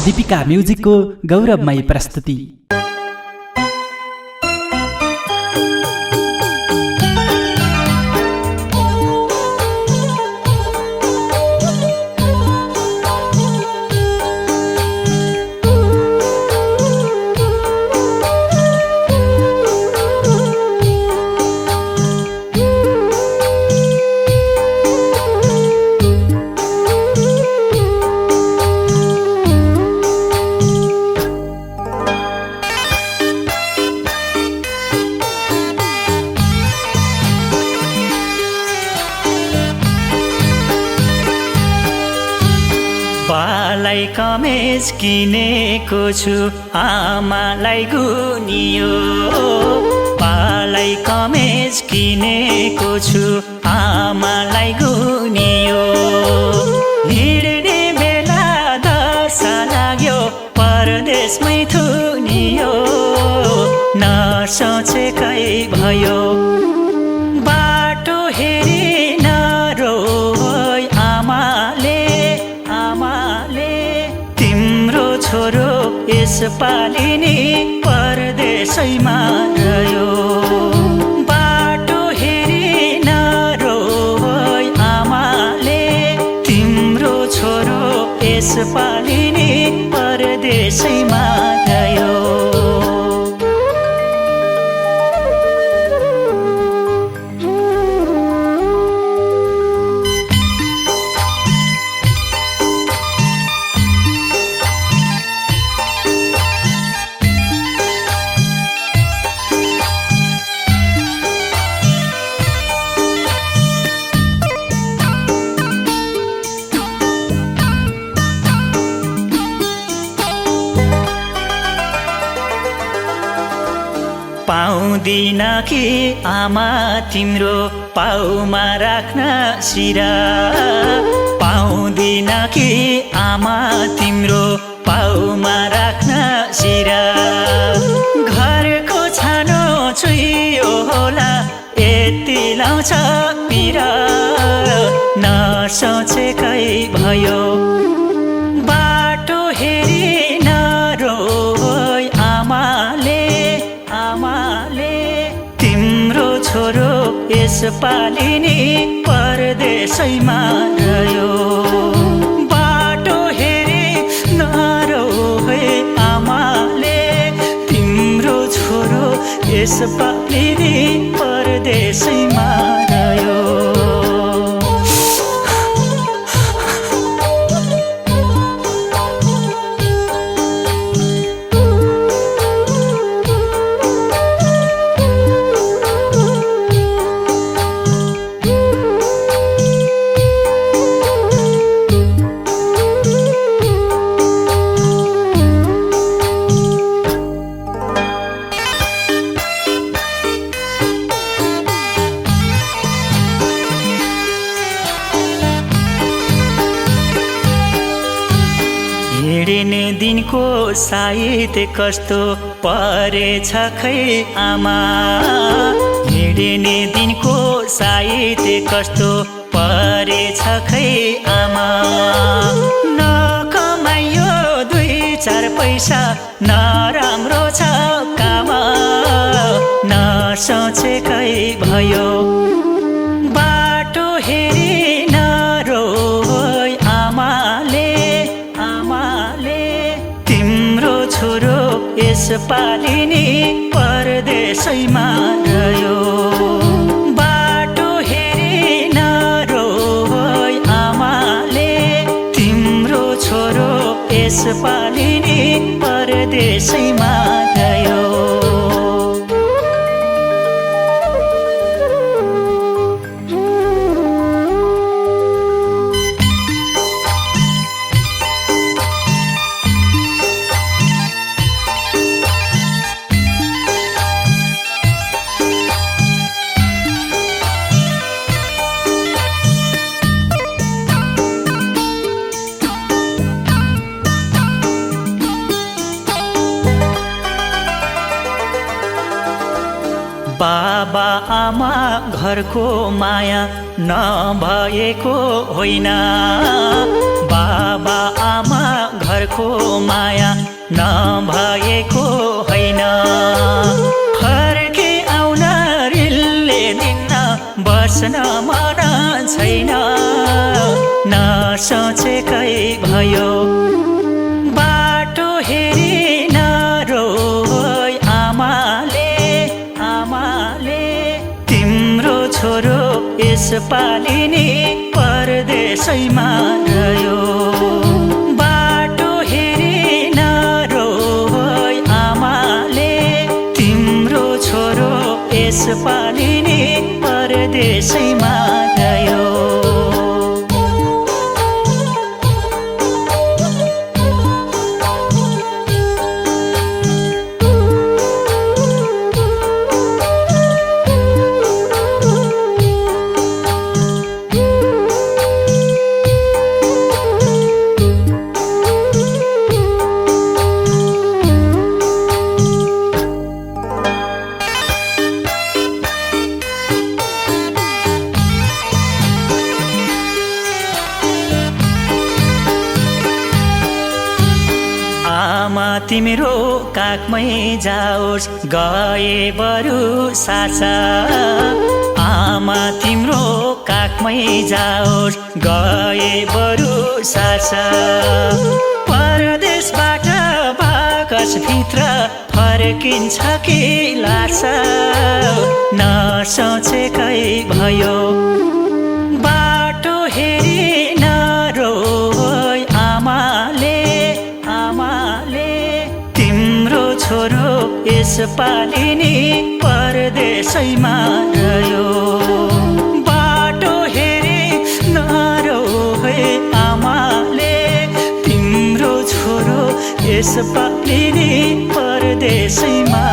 दीपिका म्युजिकको गौरवमय प्रस्तुति। बालाई कमेज किनेको छु आमालाई गुनियो, बालाई कमेज किनेको छु आमालाई गुनियो। हिँड्ने बेला दशा लाग्यो परदेशमै थुनियो, नसोचेकै भयो बाटो हेरी नरो छोरो यसपालि नि परदेशैमा रह्यो। बाटो हेरी नरो आमाले, तिम्रो छोरो यसपालि नि परदेशैमा रह्यो। पाउँदिन कि आमा तिम्रो पाउमा राख्न सिरा, पाउँदिन कि आमा तिम्रो पाउमा राख्न सिरा। घरको छानो चुइयो होला यति लाउँछ पिरा, नसोचेकै भयो बाटो हेरी नरो आमाले, तिम्रो छोरो यसपालि नि परदेशैमा रह्यो। बाटो हेरी नरो आमाले, तिम्रो छोरो यसपालि नि परदेशैमा रह्यो। हिँड्ने दिनको साइत कस्तो परेछ खै आमा, हिँड्ने दिनको साइत कस्तो परेछ खै आमा। नकमाइयो 2-4 पैसा नराम्रो छ काम, नसोचेकै भयो बाटो हेरी नरो आमाले, तिम्रो छोरो यसपालि नि परदेशैमा रह्यो। बाटो हेरी नरो आमाले, तिम्रो छोरो यसपालि नि परदेशैमा रह्यो। बाबा आमा घरको माया नभएको होइन, बाबा आमा घरको माया नभएको होइन फर्के आउन रिलले दिन्न बस्न मन छैन नसोचेकै भयो बाटो हेरी नरोइ आमाले तिम्रो छोरो यसपालि नि परदेशैमा रह्यो बाटो हेरी नरोइ आमाले तिम्रो छोरो यसपालि नि परदेशैमा रह्यो आमा तिम्रो काखमै जाओस् गए बरु सासा आमा तिम्रो काखमै जाओस् गए बरु सासा परदेशबाट बाकसभित्र फर्किन्छ कि लासा नसोचेकै भयो बाटो हेरी नरोइ आमाले तिम्रो छोरो यसपालि नि परदेशैमा रह्यो बाटो हेरी नरोइ आमाले तिम्रो छोरो यसपालि नि परदेशैमा